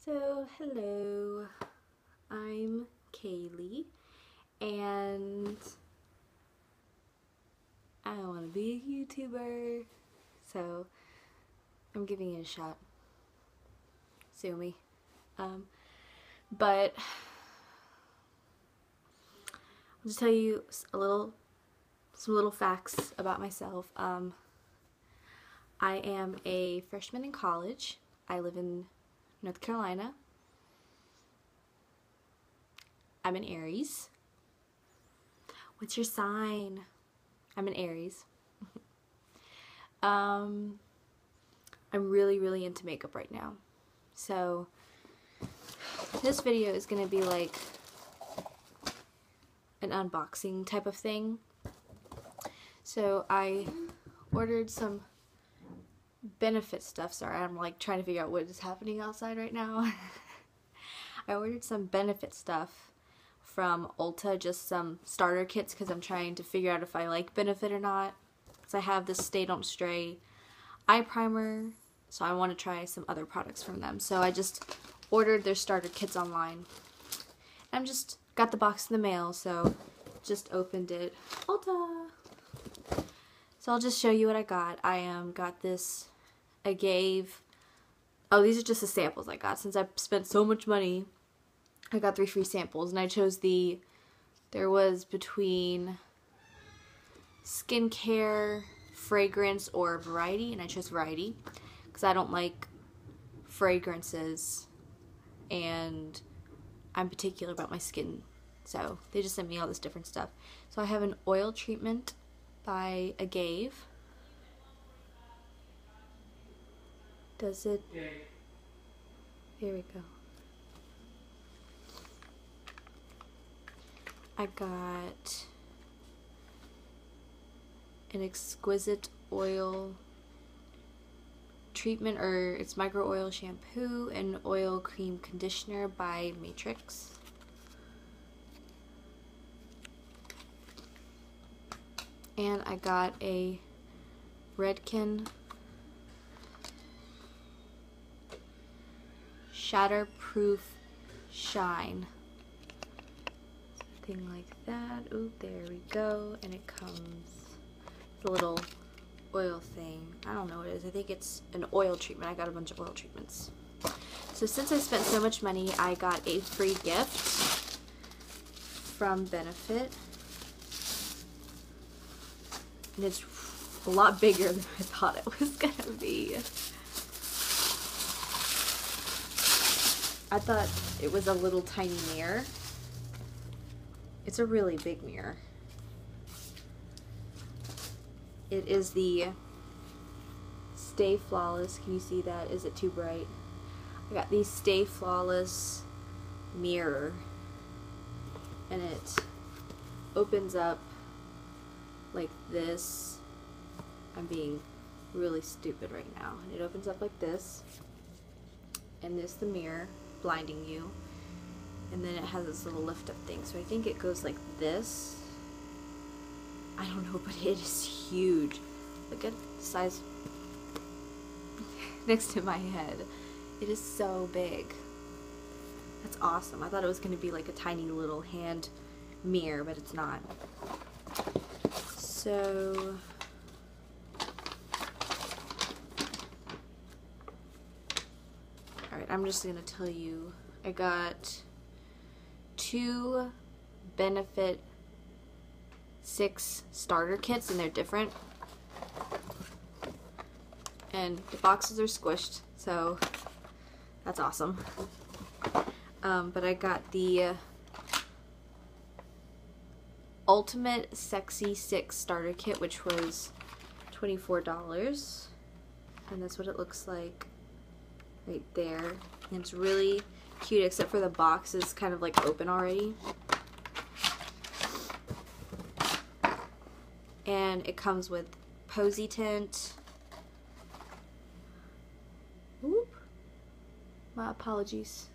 So, hello, I'm Kaylee, and I want to be a YouTuber, so I'm giving it a shot. Sue me. But I'll just tell you some little facts about myself. I am a freshman in college. I live in North Carolina. I'm an Aries. What's your sign? I'm an Aries. I'm really into makeup right now. So this video is gonna be like an unboxing type of thing. So I ordered some benefit stuff. Sorry, I'm like trying to figure out what is happening outside right now. I ordered some benefit stuff from Ulta, just some starter kits, because I'm trying to figure out if I like benefit or not. Because I have this Stay Don't Stray eye primer, so I want to try some other products from them. So I just ordered their starter kits online. I'm just got the box in the mail, so just opened it. Ulta! So I'll just show you what I got. I got this these are just the samples I got. Since I spent so much money, I got 3 free samples, and I chose there was between skincare, fragrance, or variety, and I chose variety because I don't like fragrances and I'm particular about my skin. So they just sent me all this different stuff. So I have an oil treatment by Agave. Does it? Here we go. I got an exquisite oil treatment, or it's micro oil shampoo and oil cream conditioner by Matrix. And I got a Redken Shatterproof Shine. Something like that. Oh, there we go. And it comes with a little oil thing. I don't know what it is. I think it's an oil treatment. I got a bunch of oil treatments. So since I spent so much money, I got a free gift from Benefit. And it's a lot bigger than I thought it was gonna be. I thought it was a little tiny mirror. It's a really big mirror. It is the Stay Flawless. Can you see that? Is it too bright? I got the Stay Flawless mirror, and it opens up like this. I'm being really stupid right now. And it opens up like this, and this is the mirror blinding you, and then it has this little lift up thing. So I think it goes like this. I don't know, but it is huge. Look at the size next to my head. It is so big. That's awesome. I thought it was going to be like a tiny little hand mirror, but it's not. So alright, I'm just going to tell you, I got 2 Benefit 6 starter kits, and they're different. And the boxes are squished, so that's awesome. But I got the Ultimate Sexy 6 starter kit, which was $24. And that's what it looks like right there. And it's really cute, except for the box is kind of like open already. And it comes with Posy Tint. Oop. My apologies.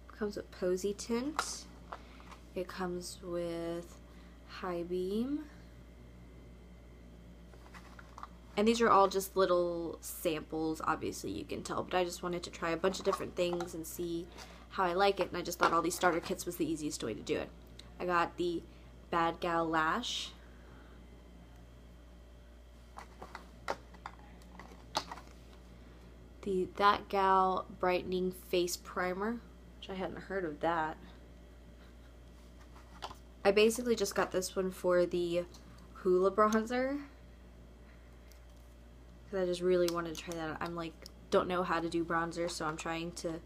It comes with Posy Tint. It comes with High Beam. And these are all just little samples, obviously you can tell, but I just wanted to try a bunch of different things and see how I like it, and I just thought all these starter kits was the easiest way to do it. I got the Bad Gal Lash. The That Gal Brightening Face Primer, which I hadn't heard of that. I basically just got this one for the Hoola bronzer, because I just really wanted to try that. I'm like, don't know how to do bronzer, so I'm trying to.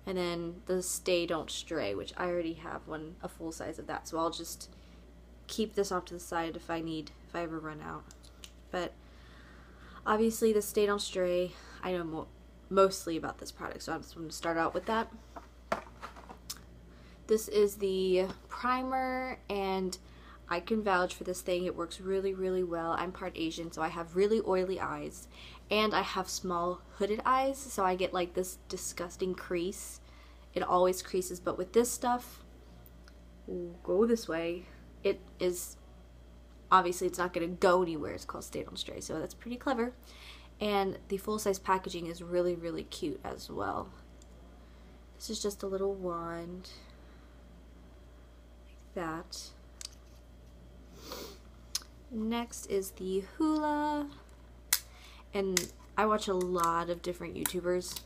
And then the Stay Don't Stray, which I already have one, a full size of that, so I'll just keep this off to the side if I ever run out. But obviously the Stay Don't Stray, I know mostly about this product, so I'm just going to start out with that. This is the primer, and I can vouch for this thing. It works really, really well. I'm part Asian, so I have really oily eyes, and I have small hooded eyes, so I get like this disgusting crease. It always creases, but with this stuff, go this way, it is, obviously it's not going to go anywhere. It's called Stay Don't Stray, so that's pretty clever. And the full-size packaging is really, really cute as well. This is just a little wand, like that. Next is the Hoola, and I watch a lot of different YouTubers.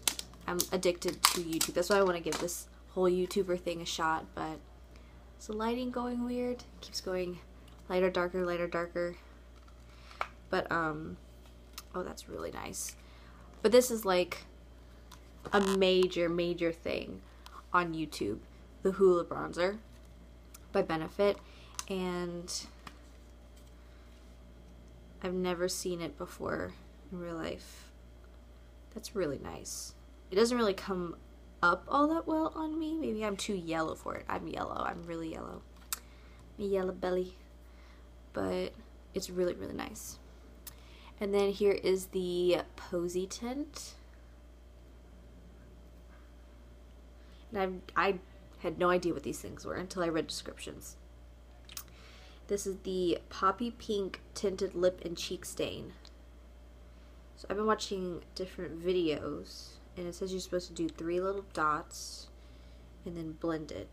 I'm addicted to YouTube. That's why I want to give this whole YouTuber thing a shot, but is the lighting going weird? Keeps going lighter, darker, lighter, darker. But, oh, that's really nice. But this is like a major, major thing on YouTube. The Hoola bronzer by Benefit, and I've never seen it before in real life. That's really nice. It doesn't really come up all that well on me. Maybe I'm too yellow for it. I'm yellow. I'm really yellow. I'm a yellow belly. But it's really, really nice. And then here is the Posy Tint. And I had no idea what these things were until I read descriptions. This is the Poppy Pink Tinted Lip and Cheek Stain. So I've been watching different videos, and it says you're supposed to do 3 little dots and then blend it.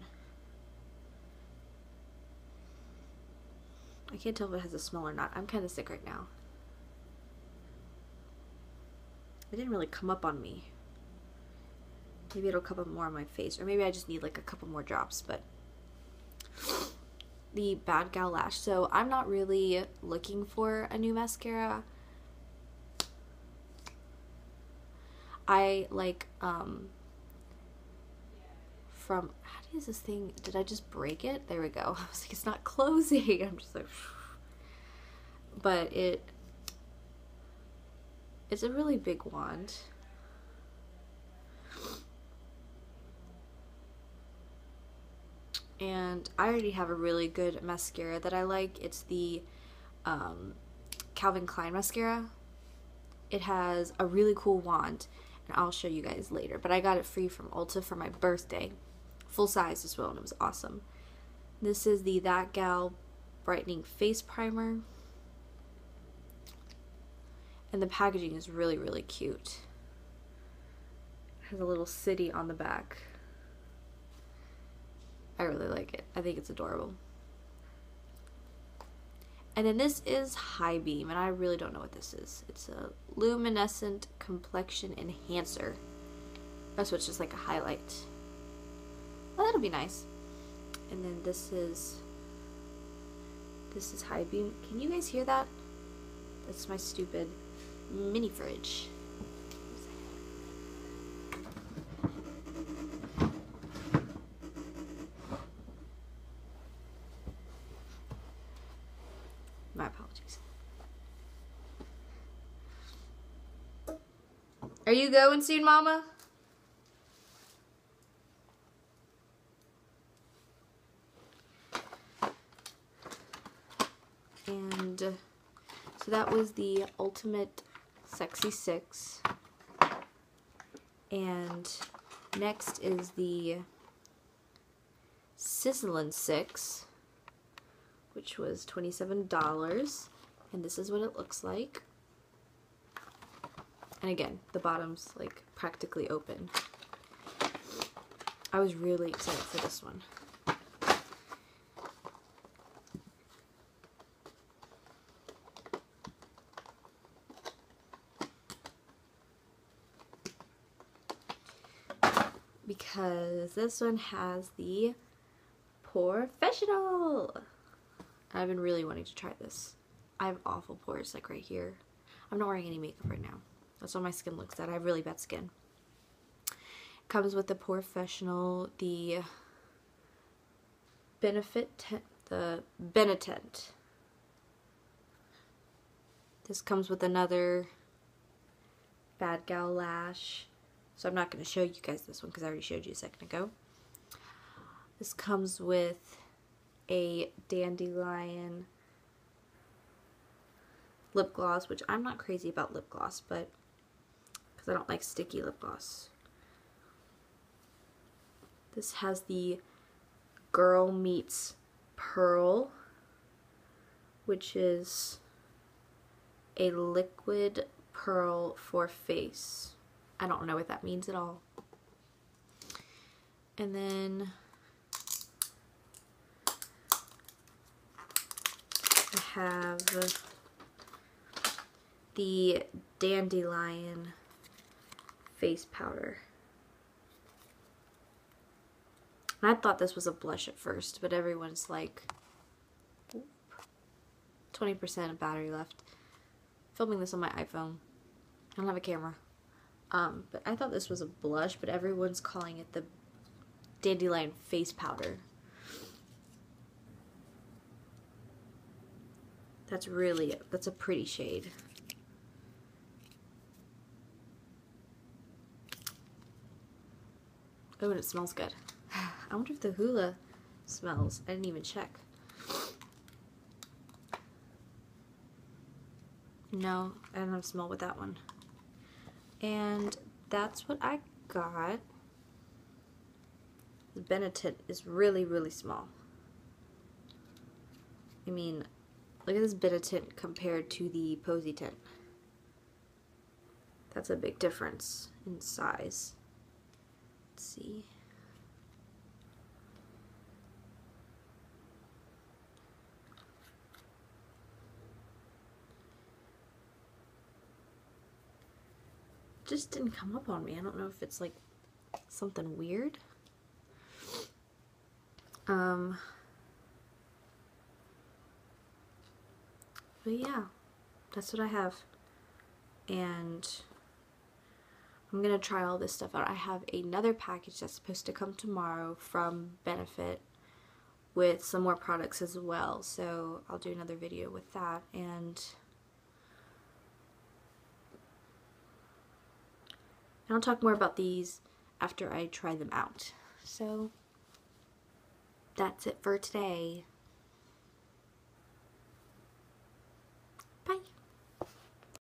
I can't tell if it has a smell or not. I'm kind of sick right now. It didn't really come up on me. Maybe it'll come up more on my face, or maybe I just need like a couple more drops, but the Bad Gal Lash. So I'm not really looking for a new mascara. I like, from, how does this thing, did I just break it? There we go. I was like, it's not closing. I'm just like, but it's a really big wand. And I already have a really good mascara that I like. It's the Calvin Klein mascara. It has a really cool wand, and I'll show you guys later. But I got it free from Ulta for my birthday. Full size as well, and it was awesome. This is the That Gal Brightening Face Primer. And the packaging is really, really cute. It has a little city on the back. I really like it. I think it's adorable. And then this is High Beam, and I really don't know what this is. It's a luminescent complexion enhancer. That's what's just like a highlight. Well, that'll be nice. And then this is High Beam. Can you guys hear that? That's my stupid mini fridge. My apologies. Are you going soon, Mama? And so that was the Ultimate Sexy 6. And next is the Sizzlin Six, which was $27, and this is what it looks like. And again, the bottom's like practically open. I was really excited for this one. Because this one has the Professional. I've been really wanting to try this. I have awful pores like right here. I'm not wearing any makeup right now. That's what my skin looks at. I have really bad skin. It comes with the Professional, the Benetent. This comes with another Bad Gal Lash. So I'm not going to show you guys this one because I already showed you a second ago. This comes with a Dandelion lip gloss, which I'm not crazy about lip gloss, but because I don't like sticky lip gloss. This has the Girl Meets Pearl, which is a liquid pearl for face. I don't know what that means at all. And then I have the Dandelion face powder. And I thought this was a blush at first, but everyone's like 20% of battery left. Filming this on my iPhone. I don't have a camera. But I thought this was a blush, but everyone's calling it the Dandelion face powder. That's a pretty shade. Oh, and it smells good. I wonder if the Hoola smells. I didn't even check. No, I don't have smell with that one. And that's what I got. The Benetent is really, really small. I mean, look at this Benetent compared to the Posy Tint. That's a big difference in size. Let's see. Just didn't come up on me. I don't know if it's like something weird. But yeah, that's what I have. And I'm gonna try all this stuff out. I have another package that's supposed to come tomorrow from Benefit with some more products as well. So I'll do another video with that. And I'll talk more about these after I try them out. So that's it for today.